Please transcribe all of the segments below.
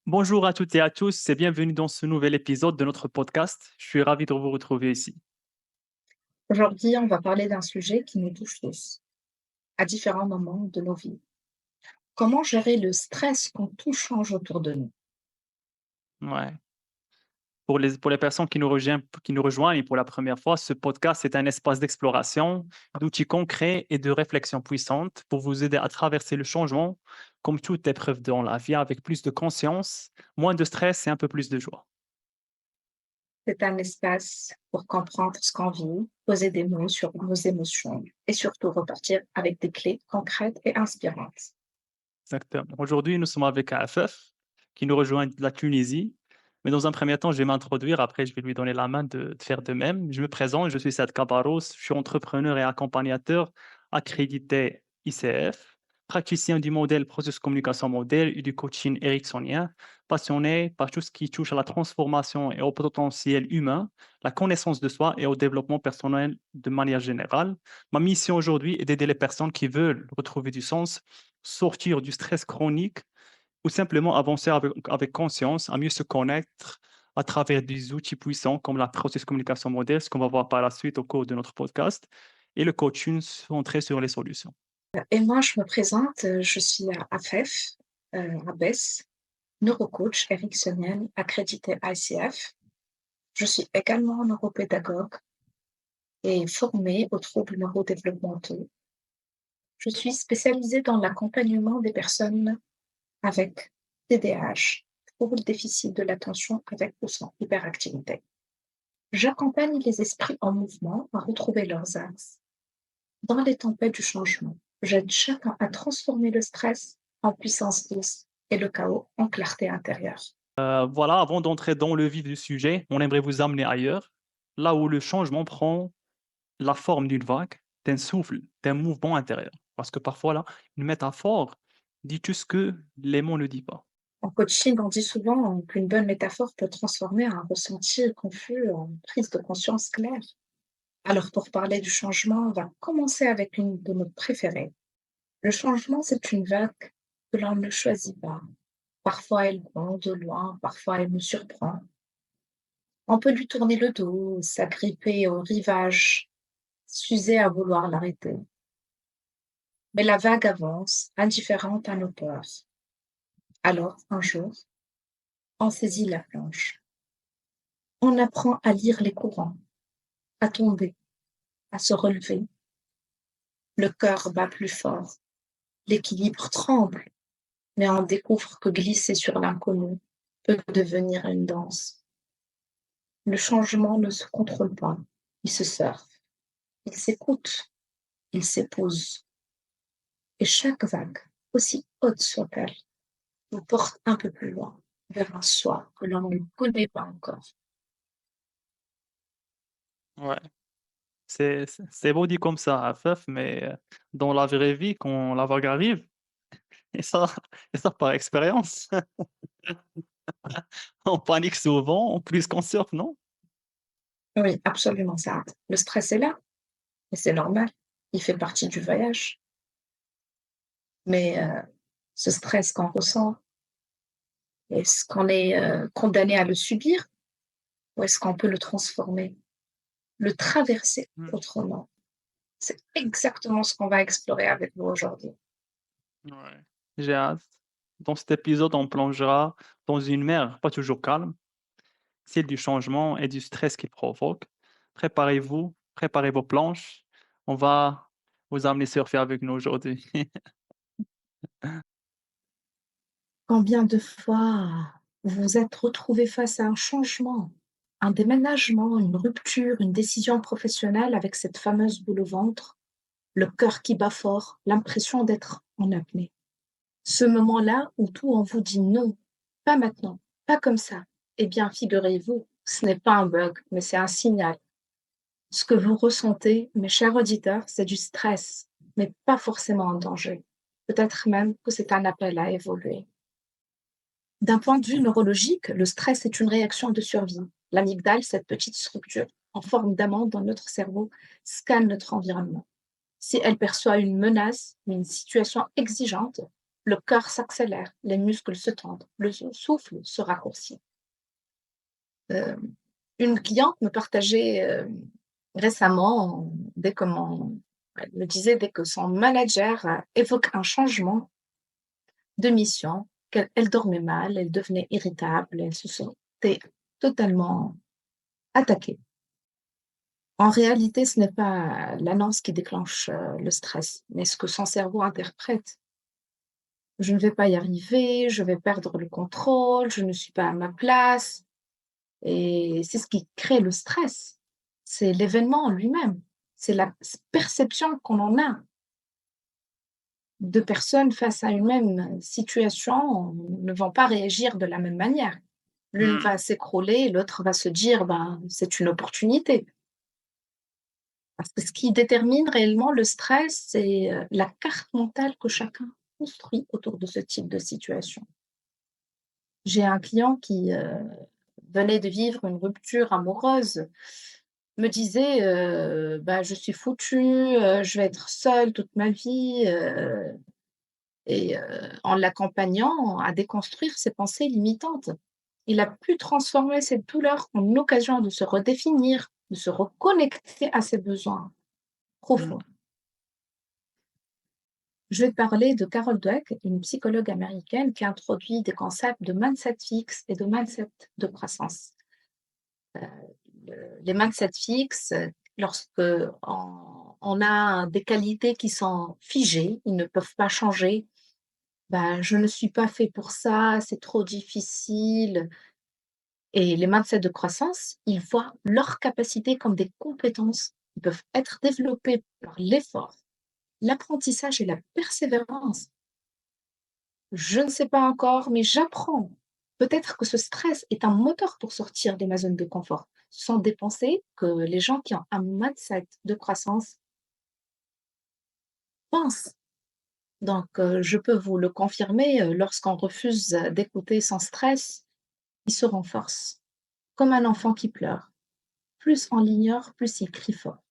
Bonjour à toutes et à tous et bienvenue dans ce nouvel épisode de notre podcast. Je suis ravi de vous retrouver ici. Aujourd'hui, on va parler d'un sujet qui nous touche tous, à différents moments de nos vies. Comment gérer le stress quand tout change autour de nous? Ouais. Pour les personnes qui nous rejoignent pour la première fois, ce podcast est un espace d'exploration, d'outils concrets et de réflexion puissante pour vous aider à traverser le changement, comme toute épreuve dans la vie, avec plus de conscience, moins de stress et un peu plus de joie. C'est un espace pour comprendre ce qu'on vit, poser des mots sur nos émotions et surtout repartir avec des clés concrètes et inspirantes. Exactement. Aujourd'hui, nous sommes avec AFF qui nous rejoint de la Tunisie. Mais dans un premier temps, je vais m'introduire. Après, je vais lui donner la main de faire de même. Je me présente, je suis Saad Kabaros. Je suis entrepreneur et accompagnateur accrédité ICF, praticien du modèle processus communication modèle et du coaching ericksonien, passionné par tout ce qui touche à la transformation et au potentiel humain, la connaissance de soi et au développement personnel de manière générale. Ma mission aujourd'hui est d'aider les personnes qui veulent retrouver du sens, sortir du stress chronique ou simplement avancer avec conscience, à mieux se connaître à travers des outils puissants comme la process communication modèle, ce qu'on va voir par la suite au cours de notre podcast, et le coaching centré sur les solutions. Et moi, je me présente, je suis AFEF, ABES, neurocoach ericksonienne accréditée ICF. Je suis également neuropédagogue et formée aux troubles neurodéveloppementaux. Je suis spécialisée dans l'accompagnement des personnes avec TDAH, trouble déficit de l'attention avec ou sans hyperactivité. J'accompagne les esprits en mouvement à retrouver leurs axes. Dans les tempêtes du changement, j'aide chacun à transformer le stress en puissance douce et le chaos en clarté intérieure. Voilà, avant d'entrer dans le vif du sujet, on aimerait vous amener ailleurs, là où le changement prend la forme d'une vague, d'un souffle, d'un mouvement intérieur. Parce que parfois, là, une métaphore dit tout ce que les mots ne disent pas. En coaching, on dit souvent qu'une bonne métaphore peut transformer un ressenti confus en prise de conscience claire. Alors pour parler du changement, on va commencer avec une de nos préférées. Le changement, c'est une vague que l'on ne choisit pas. Parfois, elle vient de loin, parfois elle nous surprend. On peut lui tourner le dos, s'agripper au rivage, s'user à vouloir l'arrêter. Mais la vague avance, indifférente à nos peurs. Alors, un jour, on saisit la planche. On apprend à lire les courants, à tomber, à se relever. Le cœur bat plus fort, l'équilibre tremble, mais on découvre que glisser sur l'inconnu peut devenir une danse. Le changement ne se contrôle pas, il se surfe, il s'écoute, il s'épouse. Et chaque vague, aussi haute soit-elle, nous porte un peu plus loin, vers un soi que l'on ne connaît pas encore. Ouais. C'est beau dit comme ça, Afef, mais dans la vraie vie, quand la vague arrive, et ça, et ça par expérience, on panique souvent, en plus qu'on surfe, non? Oui, absolument, ça. Le stress est là, et c'est normal. Il fait partie du voyage. Mais ce stress qu'on ressent, est-ce qu'on est condamné à le subir ou est-ce qu'on peut le transformer, le traverser Mmh, autrement? C'est exactement ce qu'on va explorer avec vous aujourd'hui. ouais. J'ai hâte. Dans cet épisode, on plongera dans une mer pas toujours calme, celle du changement et du stress qu'il provoque. Préparez-vous, préparez vos planches. On va vous amener surfer avec nous aujourd'hui. Combien de fois vous vous êtes retrouvé face à un changement, un déménagement, une rupture, une décision professionnelle avec cette fameuse boule au ventre, le cœur qui bat fort, l'impression d'être en apnée. Ce moment-là où tout en vous dit non, pas maintenant, pas comme ça. Eh bien, figurez-vous, ce n'est pas un bug, mais c'est un signal. Ce que vous ressentez, mes chers auditeurs, c'est du stress, mais pas forcément un danger. Peut-être même que c'est un appel à évoluer. D'un point de vue neurologique, le stress est une réaction de survie. L'amygdale, cette petite structure en forme d'amande dans notre cerveau, scanne notre environnement. Si elle perçoit une menace ou une situation exigeante, le cœur s'accélère, les muscles se tendent, le souffle se raccourcit. Euh, une cliente me partageait récemment, elle me disait dès que son manager évoque un changement de mission, qu'elle dormait mal, elle devenait irritable, elle se sentait totalement attaquée. En réalité, ce n'est pas l'annonce qui déclenche le stress, mais ce que son cerveau interprète. Je ne vais pas y arriver, je vais perdre le contrôle, je ne suis pas à ma place. Et c'est ce qui crée le stress. C'est l'événement en lui-même. C'est la perception qu'on en a. Deux personnes face à une même situation ne vont pas réagir de la même manière. L'une Mmh. va s'écrouler, l'autre va se dire ben, c'est une opportunité. Parce que ce qui détermine réellement le stress, c'est la carte mentale que chacun construit autour de ce type de situation. J'ai un client qui venait de vivre une rupture amoureuse, me disait bah, je suis foutu, je vais être seule toute ma vie. Et en l'accompagnant à déconstruire ses pensées limitantes. Il a pu transformer cette douleur en occasion de se redéfinir, de se reconnecter à ses besoins Mmh. profonds. Je vais te parler de Carol Dweck, une psychologue américaine qui a introduit des concepts de mindset fixe et de mindset de croissance. Les mindset fixes, lorsque on a des qualités qui sont figées, ils ne peuvent pas changer. Bah, je ne suis pas fait pour ça, c'est trop difficile. Et les mindset de croissance, ils voient leurs capacités comme des compétences qui peuvent être développées par l'effort, l'apprentissage et la persévérance. Je ne sais pas encore, mais j'apprends. Peut-être que ce stress est un moteur pour sortir de ma zone de confort. Ce sont des pensées que les gens qui ont un mindset de croissance pensent. Donc, je peux vous le confirmer, lorsqu'on refuse d'écouter son stress, il se renforce, comme un enfant qui pleure. Plus on l'ignore, plus il crie fort.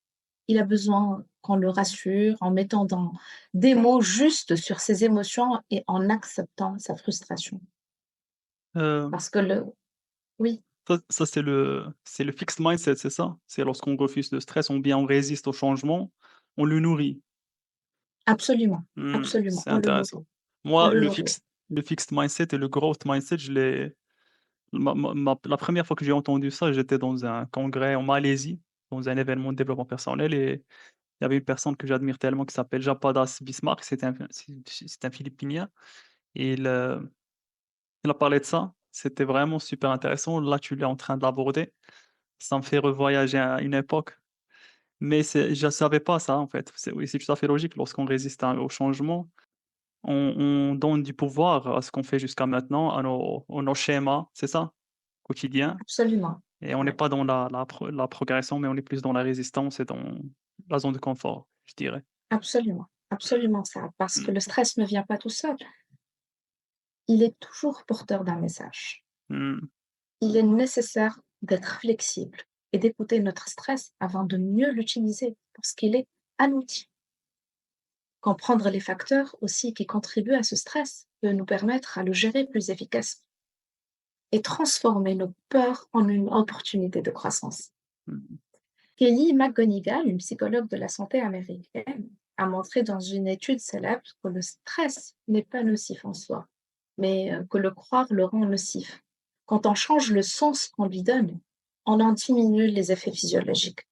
Il a besoin qu'on le rassure en mettant dans des mots justes sur ses émotions et en acceptant sa frustration. Hem, Parce que le oui, ça c'est le fixed mindset, c'est ça? C'est lorsqu'on refuse le stress, ou bien on résiste au changement, on le nourrit. absolument, Mmh, absolument, c'est on le intéressant. nourrit, on Moi, le le nourrit. fixed mindset et le growth mindset, je l'ai la première fois que j'ai entendu ça, j'étais dans un congrès en Malaisie, dans un événement de développement personnel, et il y avait une personne que j'admire tellement qui s'appelle Japadas Bismarck, c'est un Philippinien, et il a parlé de ça. C'était vraiment super intéressant. Là, tu es en train de l'aborder. Ça me fait revoyager à une époque, mais je ne savais pas ça, en fait. Oui, c'est tout à fait logique. Lorsqu'on résiste au changement, on donne du pouvoir à ce qu'on fait jusqu'à maintenant, à nos schémas, c'est ça? Quotidiens, Absolument, et on n'est ouais, pas dans la progression, mais on est plus dans la résistance et dans la zone de confort, je dirais. absolument, absolument ça, parce que Mmh. le stress ne vient pas tout seul. Il est toujours porteur d'un message. Mmh. Il est nécessaire d'être flexible et d'écouter notre stress avant de mieux l'utiliser parce qu'il est un outil. Comprendre les facteurs aussi qui contribuent à ce stress peut nous permettre à le gérer plus efficacement et transformer nos peurs en une opportunité de croissance. Mmh. Kelly McGonigal, une psychologue de la santé américaine, a montré dans une étude célèbre que le stress n'est pas nocif en soi, mais que le croire le rend nocif. Quand on change le sens qu'on lui donne, on en diminue les effets physiologiques.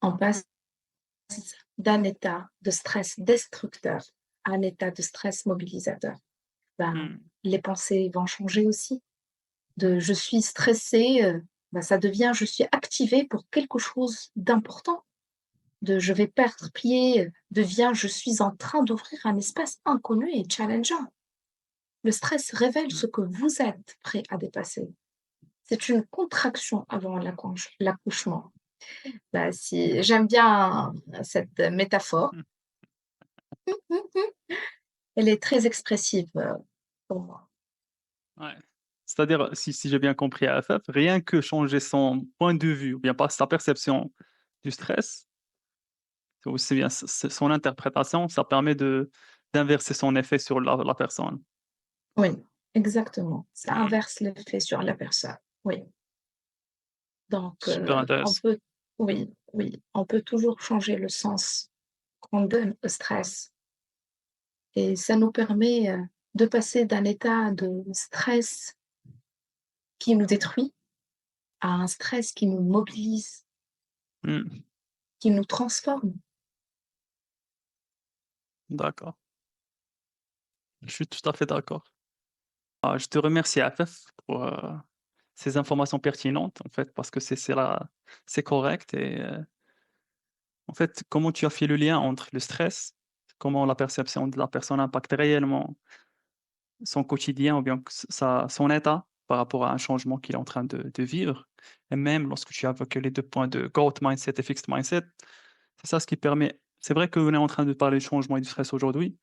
On passe d'un état de stress destructeur à un état de stress mobilisateur. Ben, Mmh. les pensées vont changer aussi. De je suis stressée, ben, ça devient je suis activée pour quelque chose d'important. De je vais perdre pied devient je suis en train d'ouvrir un espace inconnu et challengeant. Le stress révèle Mmh. ce que vous êtes prêt à dépasser. C'est une contraction avant l'accouchement. Bah, si j'aime bien cette métaphore. Mmh. Elle est très expressive pour moi. Ouais. C'est-à-dire, si j'ai bien compris à FF, rien que changer son point de vue ou bien pas sa perception du stress, ou c'est bien son interprétation, ça permet d'inverser son effet sur la personne. Oui, exactement. Ça Mmh. inverse l'effet sur la personne. Oui, donc Super on intéressant. peut oui, oui, on peut toujours changer le sens qu'on donne au stress et ça nous permet, de passer d'un état de stress qui nous détruit à un stress qui nous mobilise, Mmh. qui nous transforme. D'accord. Je suis tout à fait d'accord. Ah, je te remercie Afef pour, ces informations pertinentes en fait parce que c'est correct et en fait, comment tu as fait le lien entre le stress, comment la perception de la personne impacte réellement son quotidien ou bien que son état par rapport à un changement qu'il est en train de vivre et même lorsque tu as évoqué les 2 points de growth mindset et fixed mindset, c'est ça ce qui permet c'est vrai qu'on est en train de parler de changement et du stress aujourd'hui,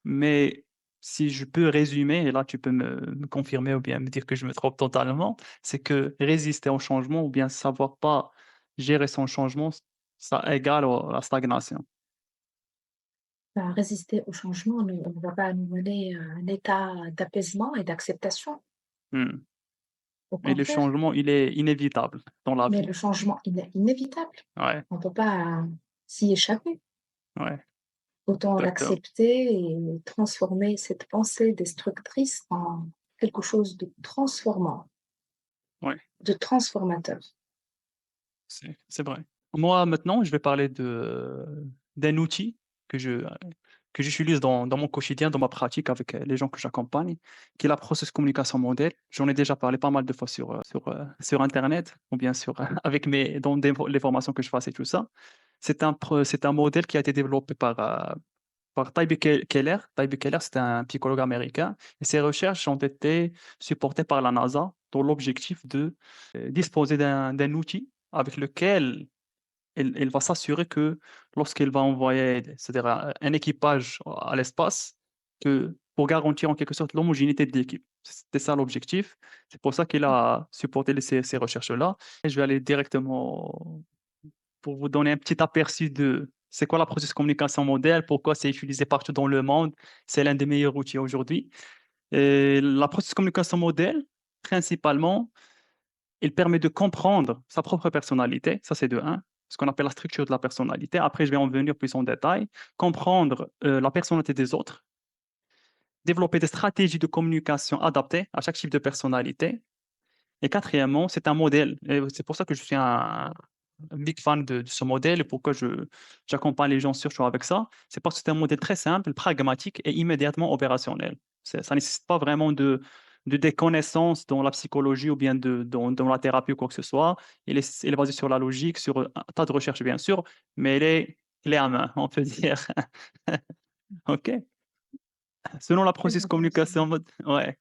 mais si je peux résumer et là tu peux me confirmer ou bien me dire que je me trompe totalement, c'est que résister au changement ou bien savoir pas gérer son changement, ça égale au la stagnation. Bah, résister au changement ne va pas nous mener à un état d'apaisement et d'acceptation, Mmh. au Et le contraire. changement, il est inévitable dans la Mais vie. le changement, il est inévitable. Ouais, On ne peut pas s'y échapper. ouais, Autant exactement. l'accepter et transformer cette pensée destructrice en quelque chose de transformant, Ouais, de transformateur. c'est vrai. Moi, maintenant, je vais parler d'un outil que que j'utilise dans mon quotidien, dans ma pratique avec, les gens que j'accompagne, qui est la process communication modèle. J'en ai déjà parlé pas mal de fois sur internet ou bien sur, avec mes dans des les formations que je fasse et tout ça. C'est un modèle qui a été développé par Keller. Tybee Keller, c'est un psychologue américain et ses recherches ont été supportées par la NASA dans l'objectif de, disposer d'un outil avec lequel elle va s'assurer que lorsqu'elle va envoyer c'est-à-dire un équipage à l'espace, que pour garantir en quelque sorte l'homogénéité de l'équipe. C'était ça l'objectif. C'est pour ça qu'il a supporté ces recherches-là et je vais aller directement pour vous donner un petit aperçu de c'est quoi la processus communication modèle, pourquoi c'est utilisé partout dans le monde, c'est l'un des meilleurs outils aujourd'hui. Et la processus communication modèle, principalement, il permet de comprendre sa propre personnalité, ça c'est de un, ce qu'on appelle la structure de la personnalité. Après, je vais en venir plus en détail. Comprendre la personnalité des autres, développer des stratégies de communication adaptées à chaque type de personnalité. Et quatrièmement, c'est un modèle. Et c'est pour ça que je suis un big fan de ce modèle et pourquoi j'accompagne les gens surtout avec ça. C'est parce que c'est un modèle très simple, pragmatique et immédiatement opérationnel. Ça ne nécessite pas vraiment de des connaissances dans la psychologie ou bien dans la thérapie ou quoi que ce soit. Il est basé sur la logique, sur un tas de recherches bien sûr, mais il est clé à main, on peut dire. OK. Selon la Très processus intéressant. communication ouais,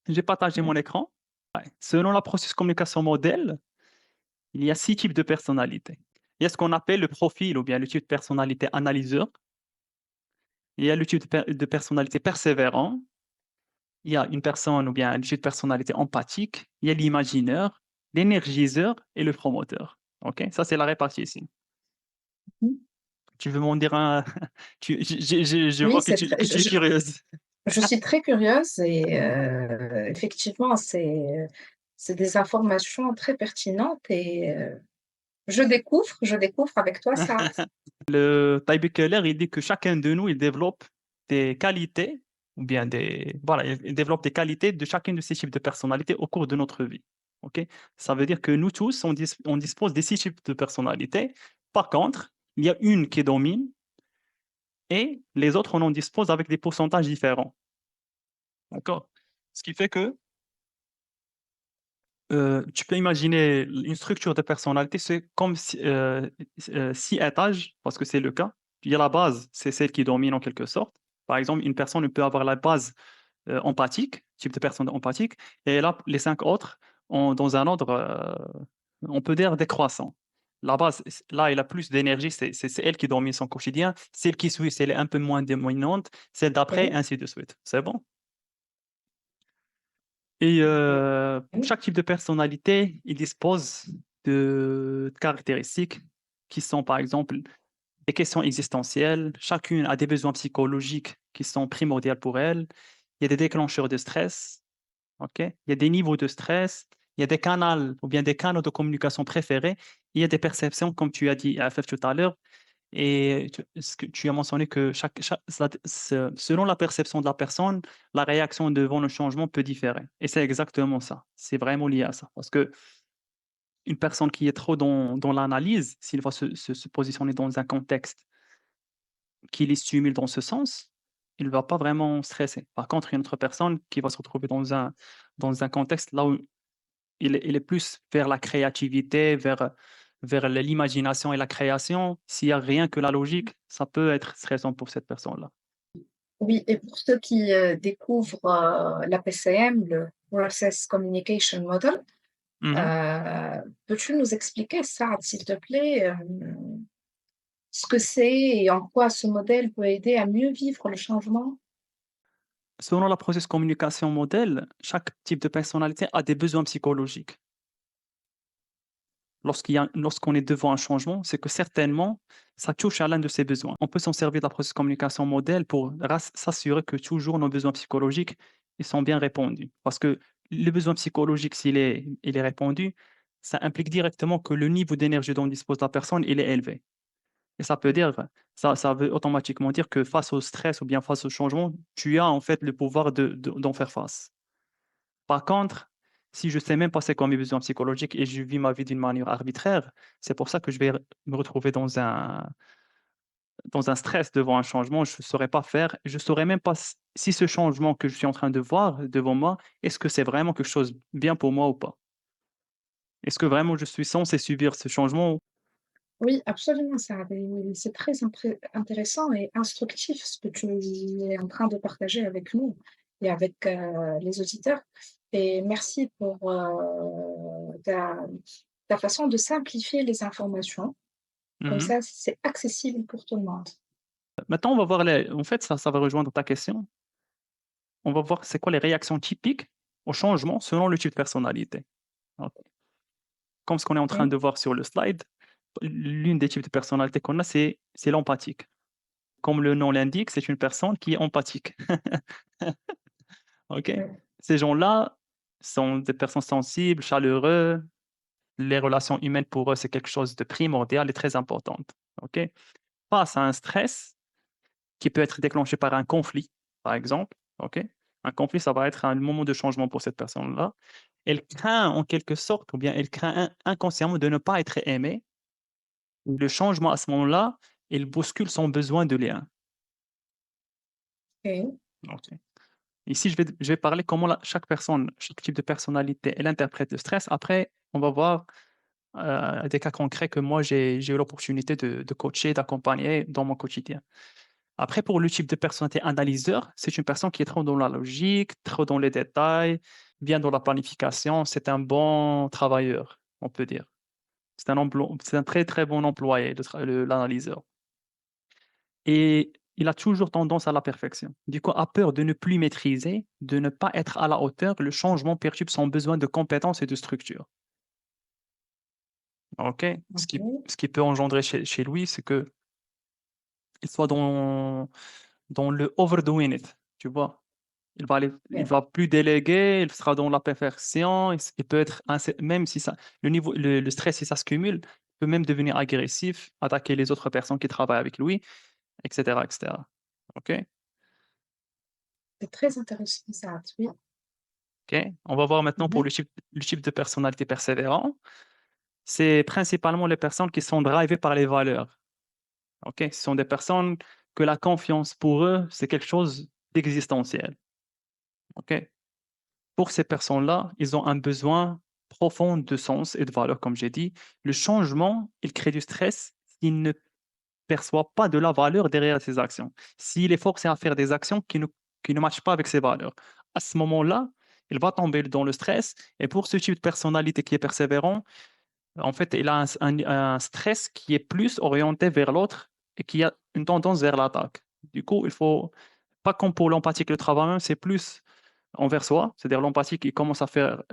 j'ai partagé Ouais. mon écran. Ouais. Selon la processus communication modèle, il y a 6 types de personnalités. Il y a ce qu'on appelle le profil ou bien le type de personnalité analyseur. Il y a le type de personnalité persévérant. Il y a une personne ou bien un type de personnalité empathique. Il y a l'imaginaire, l'énergiseur et le promoteur. OK? Ça, c'est la répartie ici. Mmh. Tu veux m'en dire un je Oui, vois c'est très que tu es curieuse. je suis très curieuse et effectivement, c'est des informations très pertinentes et je découvre avec toi ça. Le Tybee Keller, il dit que chacun de nous, il développe des qualités ou bien voilà, il développe des qualités de chacune de ces types de personnalités au cours de notre vie. OK? Ça veut dire que nous tous, on dispose des 6 types de personnalités. Par contre, il y a une qui domine et les autres, on en dispose avec des pourcentages différents. D'accord? Ce qui fait que, tu peux imaginer une structure de personnalité, c'est comme si, 6 étages, parce que c'est le cas. Il y a la base, c'est celle qui domine en quelque sorte. Par exemple, une personne peut avoir la base, empathique, type de personne empathique et là, les 5 autres ont dans un ordre, on peut dire décroissant. La base, là, elle a plus d'énergie, c'est elle qui domine son quotidien. Celle qui suit, c'est elle est un peu moins dominante, celle d'après, OK. ainsi de suite. C'est bon? Et pour Oui. chaque type de personnalité, il dispose de caractéristiques qui sont, par exemple, des questions existentielles. Chacune a des besoins psychologiques qui sont primordiaux pour elle. Il y a des déclencheurs de stress, OK? Il y a des niveaux de stress, il y a des canaux ou bien des canaux de communication préférés. Il y a des perceptions, comme tu as dit, Afef, tout à l'heure, et ce que tu as mentionné que selon la perception de la personne, la réaction devant le changement peut différer. Et c'est exactement ça. C'est vraiment lié à ça. Parce que une personne qui est trop dans l'analyse, s'il va se positionner dans un contexte qui les stimule dans ce sens, il ne va pas vraiment stresser. Par contre, une autre personne qui va se retrouver dans un contexte là où il est plus vers la créativité, vers l'imagination et la création. S'il y a rien que la logique, ça peut être stressant pour cette personne-là. Oui, et pour ceux qui, découvrent, la PCM, le Process Communication Model, Mmh. peux-tu nous expliquer ça, s'il te plaît, ce que c'est et en quoi ce modèle peut aider à mieux vivre le changement? Selon la process communication modèle, chaque type de personnalité a des besoins psychologiques. Lorsqu'on est devant un changement, c'est que certainement, ça touche à l'un de ces besoins. On peut s'en servir de la process communication modèle pour s'assurer que toujours nos besoins psychologiques, ils sont bien répondus. Parce que le besoin psychologique, s'il est répondu, ça implique directement que le niveau d'énergie dont dispose la personne, il est élevé. Et ça veut automatiquement dire que face au stress ou bien face au changement, tu as en fait le pouvoir d'en faire face. Par contre, si je sais même pas c'est quoi mes besoins psychologiques et je vis ma vie d'une manière arbitraire, c'est pour ça que je vais me retrouver dans un stress devant un changement. Je ne saurais pas faire. Je ne saurais même pas si ce changement que je suis en train de voir devant moi, est-ce que c'est vraiment quelque chose de bien pour moi ou pas? Est-ce que vraiment je suis censé subir ce changement? Oui, absolument, ça c'est très intéressant et instructif ce que tu es en train de partager avec nous et avec, les auditeurs, et merci pour, ta façon de simplifier les informations. Comme Mmh. ça, c'est accessible pour tout le monde. Maintenant, on va voir en fait, ça va rejoindre ta question. On va voir c'est quoi les réactions typiques au changement selon le type de personnalité. Donc, comme ce qu'on est en train OK, de voir sur le slide, l'une des types de personnalité qu'on a, c'est l'empathique. Comme le nom l'indique, c'est une personne qui est empathique. OK? oui, Ces gens-là sont des personnes sensibles, chaleureux. Les relations humaines pour eux, c'est quelque chose de primordial et très importante. OK? Face à un stress qui peut être déclenché par un conflit, par exemple, OK? Un conflit, ça va être un moment de changement pour cette personne-là. Elle craint en quelque sorte, ou bien elle craint inconsciemment de ne pas être aimée. Le changement à ce moment-là, il bouscule son besoin de lien. OK, OK. Ici, je vais parler comment chaque personne, chaque type de personnalité, elle interprète le stress. Après, on va voir des cas concrets que moi, j'ai eu l'opportunité de coacher, d'accompagner dans mon quotidien. Après, pour le type de personnalité analyseur, c'est une personne qui est trop dans la logique, trop dans les détails, bien dans la planification. C'est un bon travailleur, on peut dire. C'est un très, très bon employé, l'analyseur. Et il a toujours tendance à la perfection. Du coup, a peur de ne plus maîtriser, de ne pas être à la hauteur, le changement perturbe son besoin de compétences et de structure. OK? Ce qui OK, ce qui peut engendrer chez lui, c'est qu'il soit dans le overdoing it, tu vois? Il OK. va plus déléguer, il sera dans la perfection, il peut être même si ça le stress, si ça se cumule, il peut même devenir agressif, attaquer les autres personnes qui travaillent avec lui, et cetera, et cetera. OK? C'est très intéressant ça, oui. OK? On va voir maintenant pour Mmh. le type de personnalité persévérant. C'est principalement les personnes qui sont drivées par les valeurs. OK? Ce sont des personnes que la confiance pour eux, c'est quelque chose d'existentiel. OK? Pour ces personnes-là, ils ont un besoin profond de sens et de valeur, comme j'ai dit. Le changement, il crée du stress s'ils ne perçoivent pas de la valeur derrière ces actions. S'il est forcé à faire des actions qui ne matchent pas avec ses valeurs, à ce moment-là, il va tomber dans le stress. Et pour ce type de personnalité qui est persévérant, en fait, il a un stress qui est plus orienté vers l'autre et qui a une tendance vers l'attaque. Du coup, il faut pas comme pour l'empathie que le travail même, c'est plus envers soi, c'est-à-dire l'empathie qui commence à faire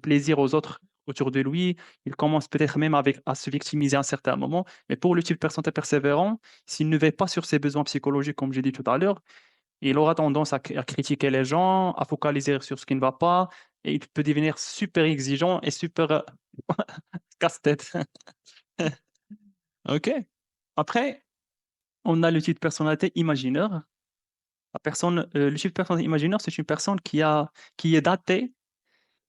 plaisir aux autres autour de lui. Il commence peut-être même à se victimiser à un certain moment. Mais pour le type de personnalité persévérant, s'il ne veille pas sur ses besoins psychologiques, comme j'ai dit tout à l'heure, il aura tendance à critiquer les gens, à focaliser sur ce qui ne va pas, et il peut devenir super exigeant et super casse-tête. OK. Après, on a le type de personnalité imagineur. Le type de personnalité imagineur, c'est une personne qui est dotée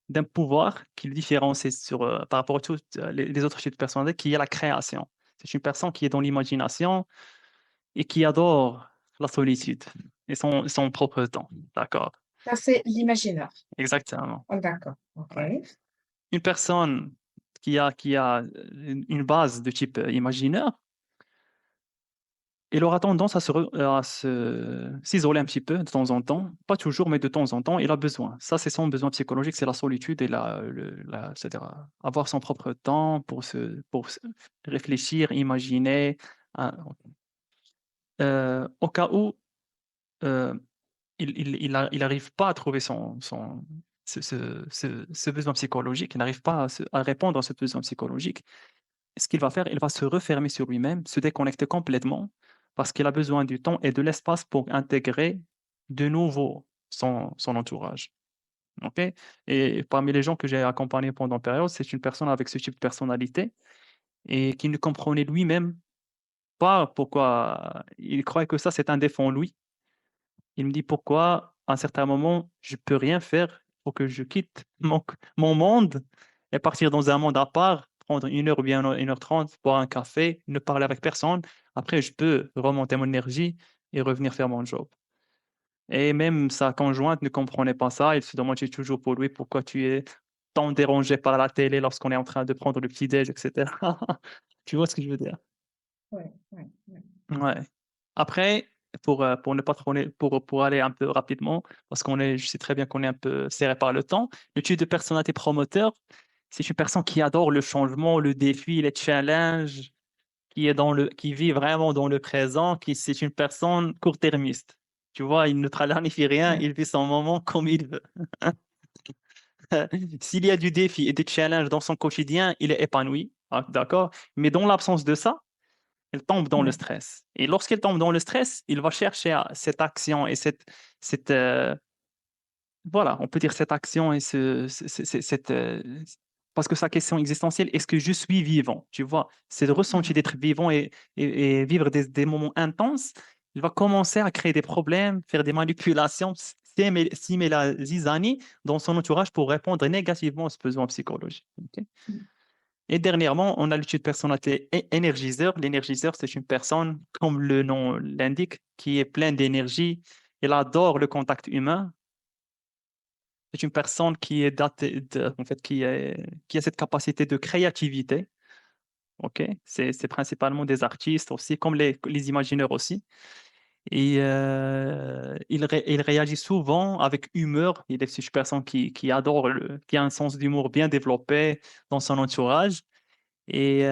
d'un pouvoir qui le différencie par rapport à tous les autres types de personnalités, qui est la création. C'est une personne qui est dans l'imagination et qui adore la solitude et son propre temps. D'accord, Ça, c'est l'imaginaire. exactement. Oh, d'accord. OK. Ouais. Une personne qui a une base de type imaginaire, il aura tendance s'isoler un petit peu de temps en temps, pas toujours, mais de temps en temps, il a besoin. Ça, c'est son besoin psychologique, c'est la solitude et c'est-à-dire avoir son propre temps pour réfléchir, imaginer, hein, au cas où euh, il n'arrive pas à trouver ce besoin psychologique, il n'arrive pas à répondre à ce besoin psychologique. Ce qu'il va faire, il va se refermer sur lui-même, se déconnecter complètement, parce qu'il a besoin du temps et de l'espace pour intégrer de nouveau son entourage. OK? Et parmi les gens que j'ai accompagnés pendant une période, c'est une personne avec ce type de personnalité et qui ne comprenait lui-même pas pourquoi il croyait que ça, c'est un défaut en lui. Il me dit: «Pourquoi, à un certain moment, je peux rien faire? Faut que je quitte mon monde et partir dans un monde à part, prendre 1 heure ou bien 1 heure 30, boire un café, ne parler avec personne. Après, je peux remonter mon énergie et revenir faire mon job». Et même sa conjointe ne comprenait pas ça. Elle se demandait toujours pour lui: «Pourquoi tu es tant dérangé par la télé lorsqu'on est en train de prendre le petit déj?» et cetera. Tu vois ce que je veux dire? Ouais, ouais, ouais. Ouais. Après, pour ne pas trop pour aller un peu rapidement, parce je sais très bien qu'on est un peu serré par le temps. Le type de personnalité promoteur, c'est une personne qui adore le changement, le défi, les challenges, qui vit vraiment dans le présent, c'est une personne court-termiste. Tu vois? Il ne planifie rien, Ouais. il vit son moment comme il veut. S'il y a du défi et des challenges dans son quotidien, il est épanoui, ah, d'accord? Mais dans l'absence de ça, elle tombe dans le Ouais. stress et lorsqu'elle tombe dans le stress, il va chercher cette action et cette, voilà, on peut dire cette action et parce que sa question existentielle: «Est-ce que je suis vivant?» Tu vois? C'est le ressenti Ouais. d'être vivant et vivre des moments intenses. Il va commencer à créer des problèmes, faire des manipulations, s'aimer la zizanie dans son entourage pour répondre négativement à ce besoin psychologique. OK? Mmh. Et dernièrement, on a le type de personnalité énergiseur. L'énergiseur, c'est une personne, comme le nom l'indique, qui est pleine d'énergie. Elle adore le contact humain. C'est une personne qui est en fait, qui a cette capacité de créativité. OK? C'est principalement des artistes aussi, comme les imagineurs aussi. Et il réagit souvent avec humeur. C'est une personne qui a un sens d'humour bien développé dans son entourage. Et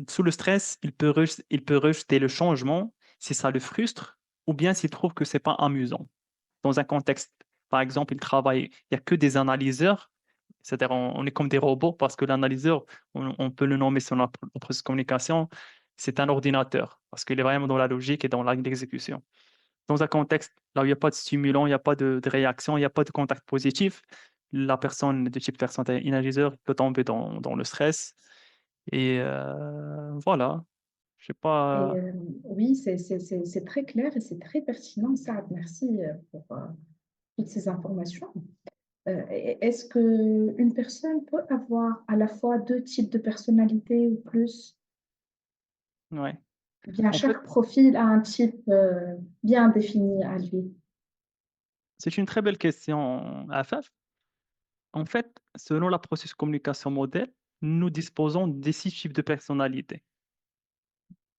sous le stress, il peut rejeter le changement si ça le frustre ou bien s'il trouve que c'est pas amusant. Dans un contexte, par exemple, il y a que des analyseurs, c'est-à-dire on est comme des robots parce que l'analyseur, on peut le nommer sur notre processus de communication, c'est un ordinateur parce qu'il est vraiment dans la logique et dans l'exécution. Dans un contexte là où il y a pas de stimulant, il y a pas de réaction, il y a pas de contact positif, la personne de type personne analyseur peut tomber dans le stress et voilà, je sais Et pas. oui, c'est très clair et c'est très pertinent, ça. Merci, pour, toutes ces informations. Est-ce qu'une personne peut avoir à la fois 2 types de personnalité ou plus? Ouais. Ou bien En fait, chaque profil a un type, bien défini à lui? c'est une très belle question, Afaf. En fait, selon la processus communication modèle, nous disposons des 6 types de personnalités,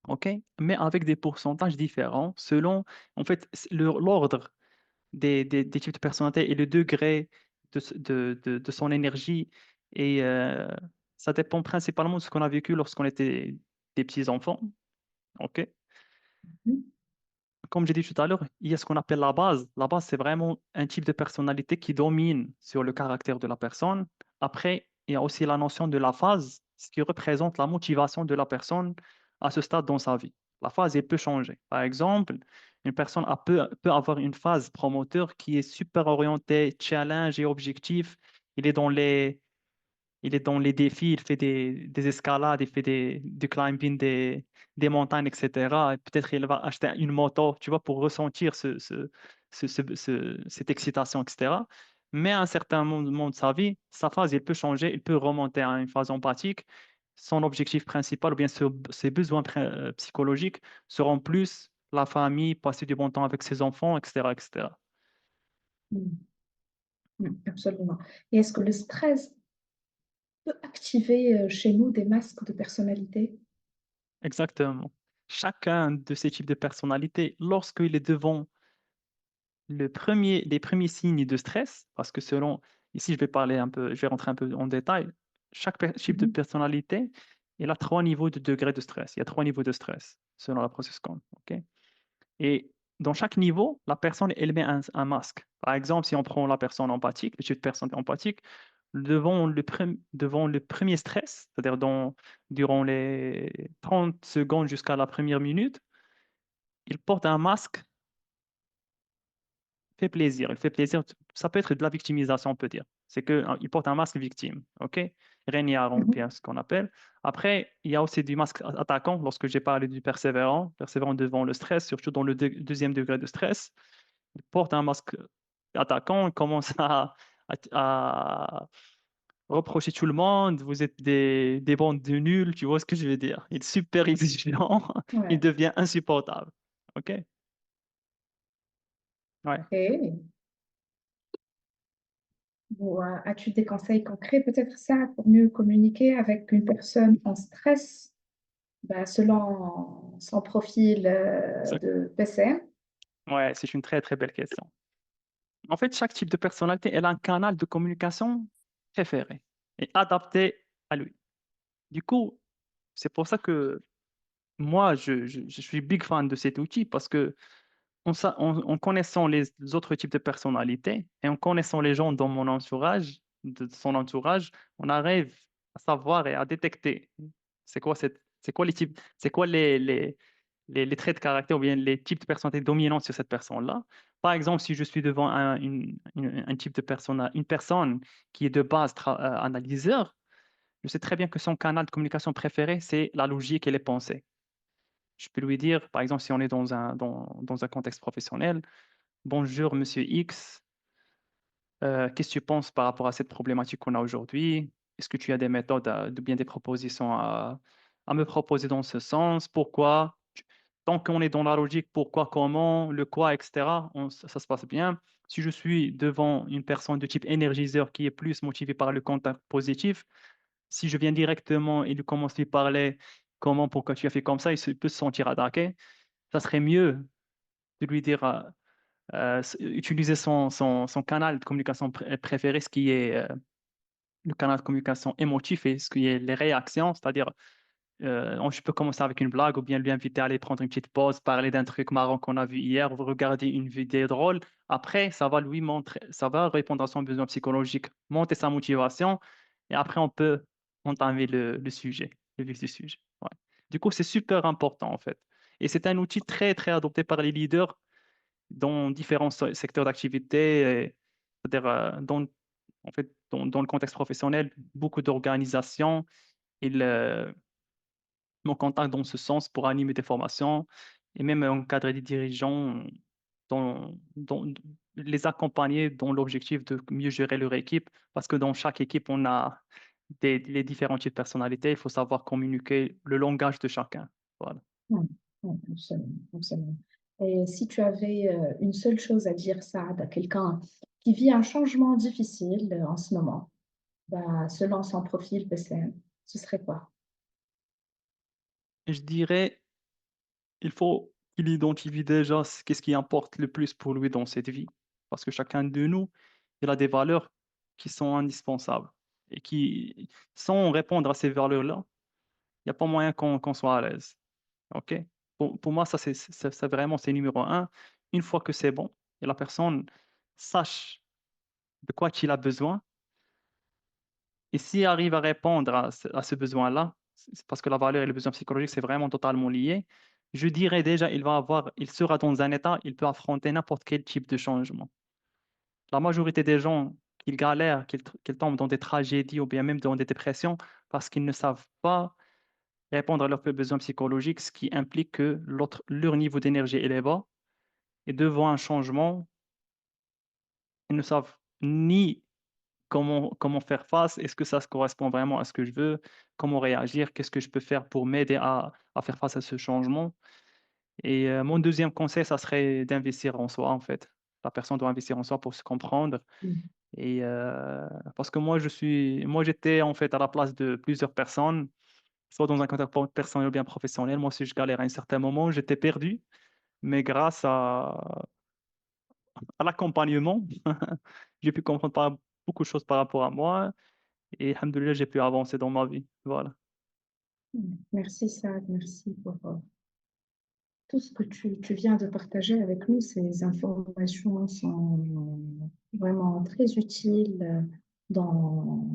OK? Mais avec des pourcentages différents selon, en fait, l'ordre des types de personnalités et le degré de son énergie et ça dépend principalement de ce qu'on a vécu lorsqu'on était des petits enfants, OK? Mmh. Comme j'ai dit tout à l'heure, il y a ce qu'on appelle la base. La base, c'est vraiment un type de personnalité qui domine sur le caractère de la personne. Après, il y a aussi la notion de la phase, ce qui représente la motivation de la personne à ce stade dans sa vie. La phase, elle peut changer. Par exemple, une personne peut avoir une phase promoteur qui est super orientée challenge et objectif. Il est dans les, il est dans les défis, il fait des escalades, il fait du climbing des montagnes, etc. Et peut-être il va acheter une moto, tu vois, pour ressentir cette excitation, etc. Mais à un certain moment de sa vie, sa phase, il peut changer, il peut remonter à une phase empathique. Son objectif principal ou bien ses besoins psychologiques seront plus la famille, passer du bon temps avec ses enfants, etc., etc. Mmh. Absolument. Et est-ce que le stress peut activer, chez nous des masques de personnalité? Exactement. Chacun de ces types de personnalités, lorsqu'il est devant les premiers signes de stress, parce que selon, ici je vais parler un peu, je vais rentrer un peu en détail, type de Mmh. personnalité, il a trois niveaux de degré de stress. Il y a trois niveaux de stress selon la processus Cone, ok? Et dans chaque niveau, la personne, elle met un masque. Par exemple, si on prend la personne empathique, le type de personne empathique, devant le premier stress, c'est-à-dire durant les 30 secondes jusqu'à la première minute, il porte un masque fait plaisir. Il fait plaisir. Ça peut être de la victimisation, on peut dire. C'est qu'il porte un masque victime. OK? Régner à Mmh. remplir, ce qu'on appelle. Après, il y a aussi du masque attaquant, lorsque j'ai parlé du persévérant devant le stress, surtout dans le deuxième degré de stress. Il porte un masque attaquant, il commence à reprocher tout le monde. Vous êtes des bandes de nuls, tu vois ce que je veux dire? Il est super exigeant, il Ouais. devient insupportable. OK? Ouais. OK. Bon, as-tu des conseils concrets peut-être ça, pour mieux communiquer avec une personne en stress, bah, selon son profil, de PCM? Ouais, c'est une très, très belle question. En fait, chaque type de personnalité, elle a un canal de communication préféré et adapté à lui. Du coup, c'est pour ça que moi, je suis big fan de cet outil parce que en connaissant les autres types de personnalités et en connaissant les gens dans mon entourage, de son entourage, on arrive à savoir et à détecter c'est quoi les types, c'est quoi les traits de caractère ou bien les types de personnalité dominants sur cette personne-là. Par exemple, si je suis devant un type de personne, une personne qui est de base analyseur, je sais très bien que son canal de communication préféré, c'est la logique et les pensées. Je peux lui dire, par exemple, si on est dans un contexte professionnel, bonjour, monsieur X, qu'est-ce que tu penses par rapport à cette problématique qu'on a aujourd'hui? Est-ce que tu as des méthodes, bien des propositions à me proposer dans ce sens? Pourquoi? Tant qu'on est dans la logique, pourquoi, comment, le quoi, etc., ça se passe bien. Si je suis devant une personne de type énergiseur qui est plus motivée par le contact positif, si je viens directement et lui commence à lui parler comment, pourquoi tu as fait comme ça, peut se sentir attaqué. Ça serait mieux de lui dire utiliser son canal de communication préféré, ce qui est le canal de communication émotif et ce qui est les réactions, c'est-à-dire je peux commencer avec une blague ou bien lui inviter à aller prendre une petite pause, parler d'un truc marrant qu'on a vu hier, ou regarder une vidéo drôle. Après, ça va lui montrer, ça va répondre à son besoin psychologique, monter sa motivation et après on peut entamer le sujet, le vif du sujet. Ouais. Du coup, c'est super important en fait. Et c'est un outil très, très adopté par les leaders dans différents secteurs d'activité, c'est-à-dire en fait, dans le contexte professionnel, beaucoup d'organisations, ils me contactent dans ce sens pour animer des formations et même encadrer des dirigeants, dans les accompagner dans l'objectif de mieux gérer leur équipe, parce que dans chaque équipe, on a les différents types de personnalités, il faut savoir communiquer le langage de chacun. Voilà. Ouais, ouais, absolument, absolument. Et si tu avais, une seule chose à dire, ça à quelqu'un qui vit un changement difficile, en ce moment, bah, selon son profil PCM, ce serait quoi? Et je dirais il faut qu'il identifie déjà qu'est-ce qui importe le plus pour lui dans cette vie. Parce que chacun de nous, il a des valeurs qui sont indispensables et qui, sans répondre à ces valeurs-là, il n'y a pas moyen qu'on soit à l'aise. OK? Pour moi, ça, vraiment, c'est numéro un. Une fois que c'est bon et la personne sache de quoi il a besoin, et s'il arrive à répondre à ce besoin-là, c'est parce que la valeur et le besoin psychologique, c'est vraiment totalement lié. Je dirais déjà, il sera dans un état, il peut affronter n'importe quel type de changement. La majorité des gens, qu'ils galèrent, qu'ils tombent dans des tragédies ou bien même dans des dépressions parce qu'ils ne savent pas répondre à leurs besoins psychologiques, ce qui implique que leur niveau d'énergie est bas et devant un changement, ils ne savent ni comment faire face, est-ce que ça se correspond vraiment à ce que je veux, comment réagir, qu'est-ce que je peux faire pour m'aider à faire face à ce changement. Et mon deuxième conseil, ça serait d'investir en soi, en fait. La personne doit investir en soi pour se comprendre Mmh. et parce que moi, j'étais, en fait, à la place de plusieurs personnes, soit dans un contexte personnel ou bien professionnel. Moi aussi, je galère à un certain moment, j'étais perdu, mais grâce à l'accompagnement, j'ai pu comprendre beaucoup de choses par rapport à moi et alhamdoulilah, j'ai pu avancer dans ma vie. Voilà. Merci Saad, merci pour tout ce que tu viens de partager avec nous. Ces informations sont vraiment très utiles dans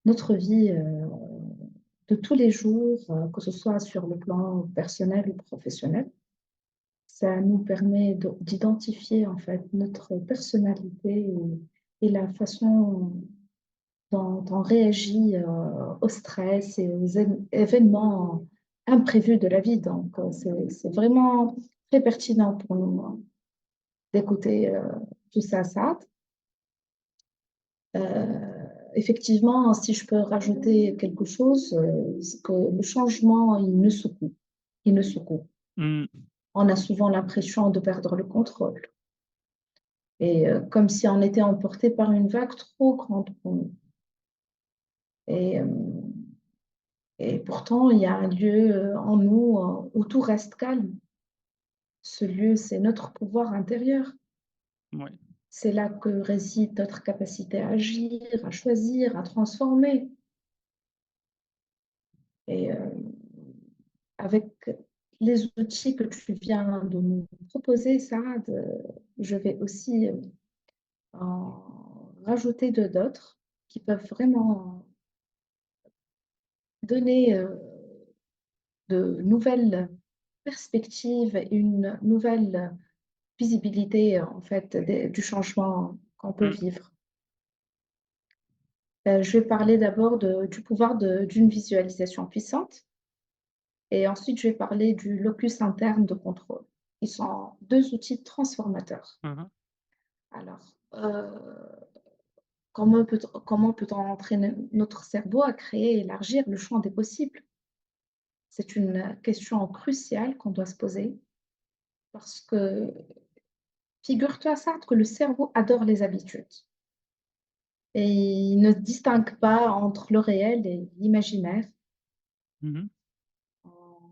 notre vie de tous les jours, que ce soit sur le plan personnel ou professionnel. Ça nous permet d'identifier en fait notre personnalité et la façon dont on réagit au stress et aux événements imprévus de la vie. Donc, c'est vraiment très pertinent pour nous d'écouter tout ça, ça. Effectivement, si je peux rajouter quelque chose, c'est que le changement, il ne secoue. Il ne secoue. Mmh, On a souvent l'impression de perdre le contrôle. Et comme si on était emporté par une vague trop grande pour nous. Et, et pourtant, il y a un lieu en nous où tout reste calme. Ce lieu, c'est notre pouvoir intérieur. ouais. C'est là que réside notre capacité à agir, à choisir, à transformer. Et avec les outils que tu viens de nous proposer, Saad, je vais aussi en rajouter d'autres qui peuvent vraiment donner de nouvelles perspectives et une nouvelle visibilité en fait du changement qu'on peut Mmh, vivre. Je vais parler d'abord du pouvoir d'une visualisation puissante et ensuite je vais parler du locus interne de contrôle. Ils sont deux outils transformateurs. mmh mh. Alors, comment peut-on entraîner notre cerveau à créer et élargir le champ des possibles? C'est une question cruciale qu'on doit se poser parce que figure-toi, Sartre, que le cerveau adore les habitudes et il ne distingue pas entre le réel et l'imaginaire. Mmh.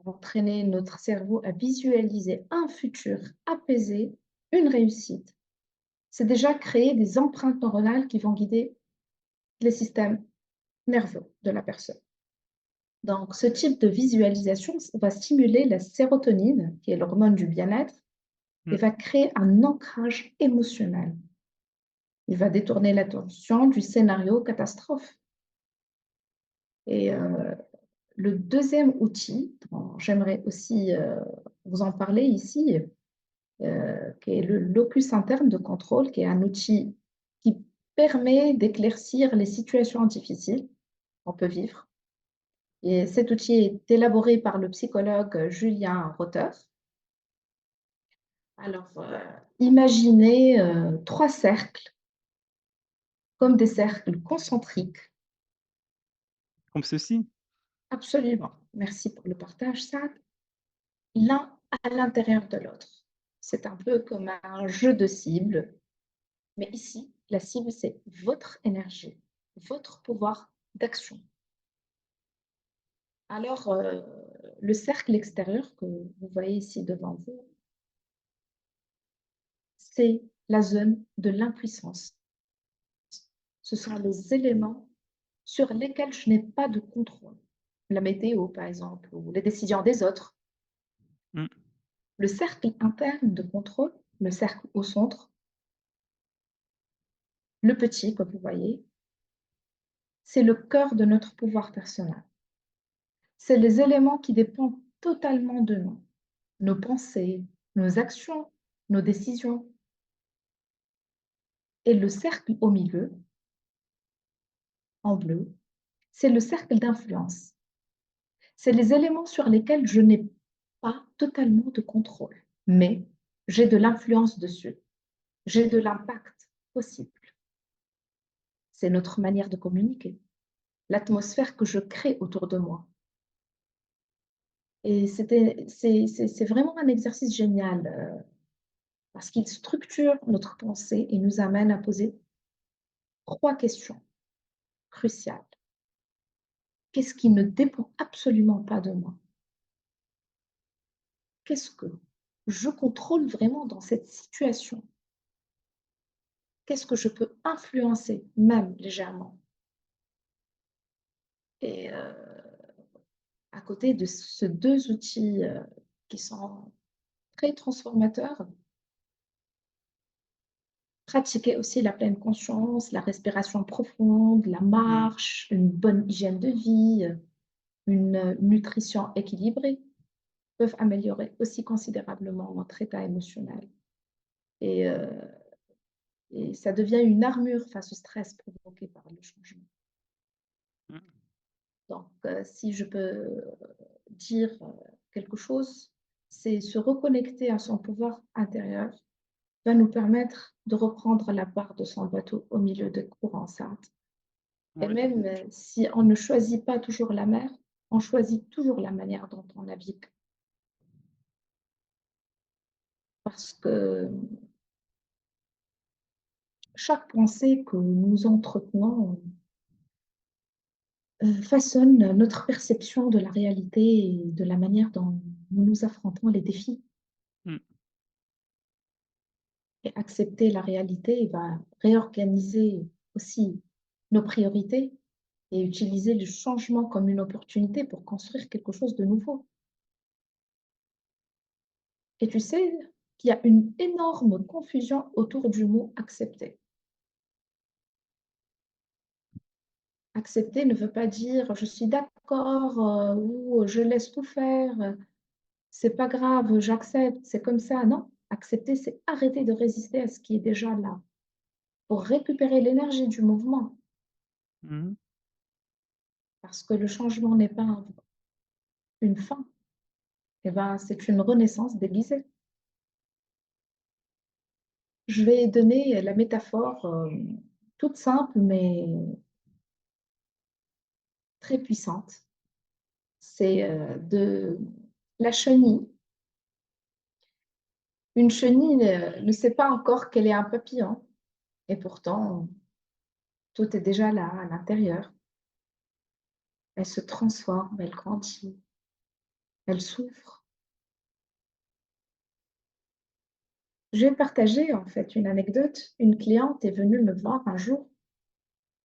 Entraîner notre cerveau à visualiser un futur apaisé, une réussite, c'est déjà créer des empreintes neuronales qui vont guider les systèmes nerveux de la personne. Donc, ce type de visualisation va stimuler la sérotonine, qui est l'hormone du bien-être, et Mmh. va créer un ancrage émotionnel. Il va détourner l'attention du scénario catastrophe. Et le deuxième outil, dont j'aimerais aussi vous en parler ici, qui est le locus interne de contrôle, qui est un outil qui permet d'éclaircir les situations difficiles qu'on peut vivre. Et cet outil est élaboré par le psychologue Julien Rother. Alors, imaginez trois cercles comme des cercles concentriques. Comme ceci? Absolument. Merci pour le partage, Sad. L'un à l'intérieur de l'autre. C'est un peu comme un jeu de cibles, mais ici, la cible, c'est votre énergie, votre pouvoir d'action. Alors, le cercle extérieur que vous voyez ici devant vous, c'est la zone de l'impuissance. Ce sont les éléments sur lesquels je n'ai pas de contrôle. La météo, par exemple, ou les décisions des autres. Mmh. Le cercle interne de contrôle, le cercle au centre, le petit, comme vous voyez, c'est le cœur de notre pouvoir personnel. C'est les éléments qui dépendent totalement de nous, nos pensées, nos actions, nos décisions. Et le cercle au milieu, en bleu, c'est le cercle d'influence. C'est les éléments sur lesquels je n'ai pas totalement de contrôle, mais j'ai de l'influence dessus, j'ai de l'impact possible. C'est notre manière de communiquer, l'atmosphère que je crée autour de moi. Et c'est vraiment un exercice génial parce qu'il structure notre pensée et nous amène à poser 3 questions cruciales. Qu'est-ce qui ne dépend absolument pas de moi? Qu'est-ce que je contrôle vraiment dans cette situation? Qu'est-ce que je peux influencer, même légèrement? Et à côté de ces 2 outils, qui sont très transformateurs, pratiquer aussi la pleine conscience, la respiration profonde, la Mmh. marche, une bonne hygiène de vie, une, nutrition équilibrée, peuvent améliorer aussi considérablement notre état émotionnel et ça devient une armure face au stress provoqué par le changement. Mmh. Donc si je peux dire, quelque chose, c'est se reconnecter à son pouvoir intérieur va nous permettre de reprendre la barre de son bateau au milieu des courants certes. Et Oui. même, si on ne choisit pas toujours la mer, on choisit toujours la manière dont on navigue. Parce que chaque pensée que nous entretenons, façonne notre perception de la réalité et de la manière dont nous affrontons les défis. Mmh. Et accepter la réalité va réorganiser aussi nos priorités et utiliser le changement comme une opportunité pour construire quelque chose de nouveau. Et tu sais qu'il y a une énorme confusion autour du mot accepter. Accepter ne veut pas dire je suis d'accord ou je laisse tout faire, c'est pas grave, j'accepte, c'est comme ça. Non, accepter, c'est arrêter de résister à ce qui est déjà là pour récupérer l'énergie du mouvement Mmh. parce que le changement n'est pas une fin, eh ben, c'est une renaissance déguisée. Je vais donner la métaphore toute simple mais très puissante. C'est de la chenille. Une chenille ne sait pas encore qu'elle est un papillon et pourtant tout est déjà là à l'intérieur. Elle se transforme, elle grandit, elle souffre. Je vais partager en fait une anecdote. Une cliente est venue me voir un jour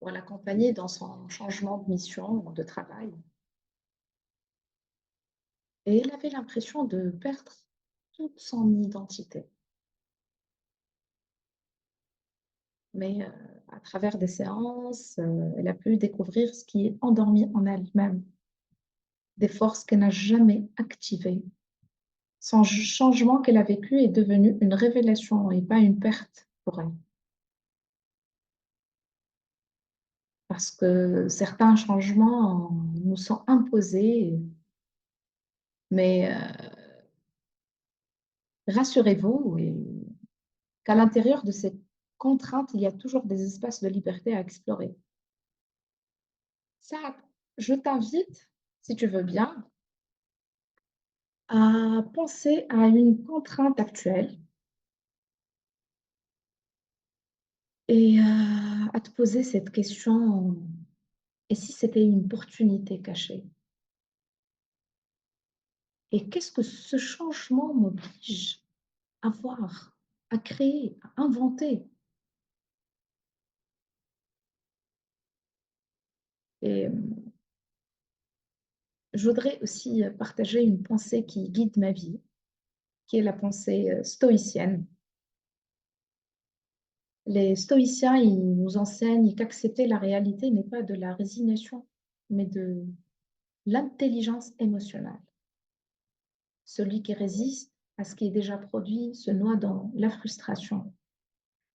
pour l'accompagner dans son changement de mission, de travail. Et elle avait l'impression de perdre toute son identité. Mais à travers des séances, elle a pu découvrir ce qui est endormi en elle-même, des forces qu'elle n'a jamais activées. Son changement qu'elle a vécu est devenu une révélation et pas une perte pour elle. Parce que certains changements nous sont imposés, mais rassurez-vous qu'à l'intérieur de ces contraintes, il y a toujours des espaces de liberté à explorer. Ça, je t'invite, si tu veux bien, à penser à une contrainte actuelle et à te poser cette question: «Et si c'était une opportunité cachée? Et qu'est-ce que ce changement m'oblige à voir, à créer, à inventer?» Et je voudrais aussi, partager une pensée qui guide ma vie, qui est la pensée, stoïcienne. Les stoïciens, ils nous enseignent qu'accepter la réalité n'est pas de la résignation, mais de l'intelligence émotionnelle. Celui qui résiste à ce qui est déjà produit se noie dans la frustration.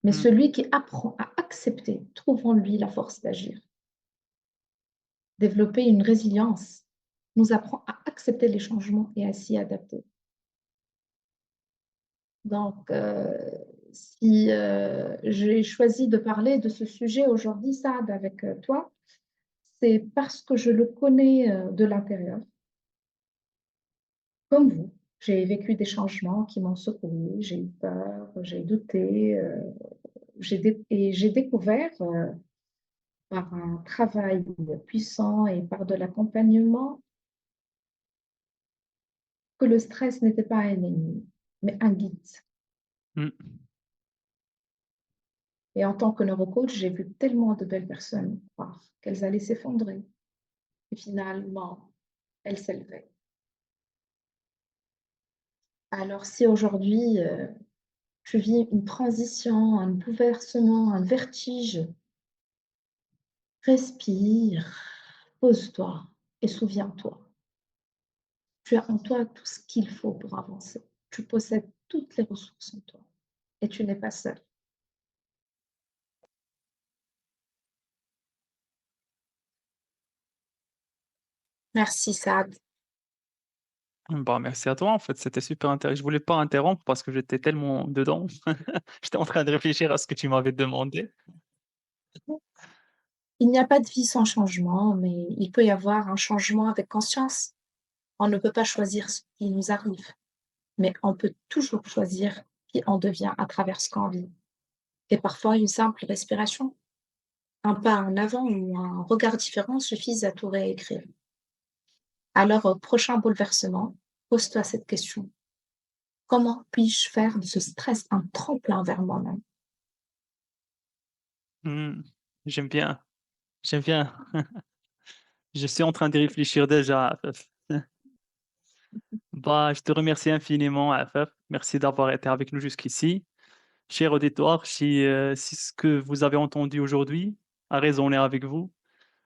Mais Mmh. celui qui apprend à accepter trouve en lui la force d'agir. Développer une résilience nous apprend à accepter les changements et à s'y adapter. Donc, si j'ai choisi de parler de ce sujet aujourd'hui, Saad, avec toi, c'est parce que je le connais de l'intérieur, comme vous. J'ai vécu des changements qui m'ont secouée, j'ai eu peur, j'ai douté, et j'ai découvert par un travail puissant et par de l'accompagnement que le stress n'était pas un ennemi, mais un guide. Mmh. Et en tant que neurocoach, j'ai vu tellement de belles personnes croire qu'elles allaient s'effondrer. Et finalement, elles s'élevaient. Alors si aujourd'hui, tu vis une transition, un bouleversement, un vertige, respire, pose-toi et souviens-toi. Tu as en toi tout ce qu'il faut pour avancer. Tu possèdes toutes les ressources en toi et tu n'es pas seul. Merci Saad. Bah, merci à toi, en fait, c'était super intéressant. Je voulais pas interrompre parce que j'étais tellement dedans. J'étais en train de réfléchir à ce que tu m'avais demandé. Il n'y a pas de vie sans changement, mais il peut y avoir un changement avec conscience. On ne peut pas choisir ce qui nous arrive, mais on peut toujours choisir qui on devient à travers ce qu'on vit. Et parfois, une simple respiration, un pas en avant ou un regard différent suffisent à tout réécrire. Alors, au prochain bouleversement, pose-toi cette question. Comment puis-je faire de ce stress un tremplin vers moi-même? Mmh. J'aime bien, j'aime bien. Je suis en train d'y réfléchir déjà, Afef. Bah, je te remercie infiniment, Afef. Merci d'avoir été avec nous jusqu'ici. Cher auditoire, si ce que vous avez entendu aujourd'hui a résonné avec vous,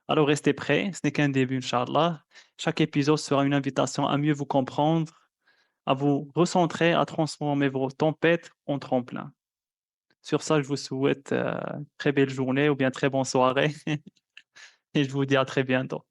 alors restez prêts, ce n'est qu'un début, Inch'Allah. Chaque épisode sera une invitation à mieux vous comprendre, à vous recentrer, à transformer vos tempêtes en tremplin. Sur ça, je vous souhaite, très belle journée ou bien très bonne soirée et je vous dis à très bientôt.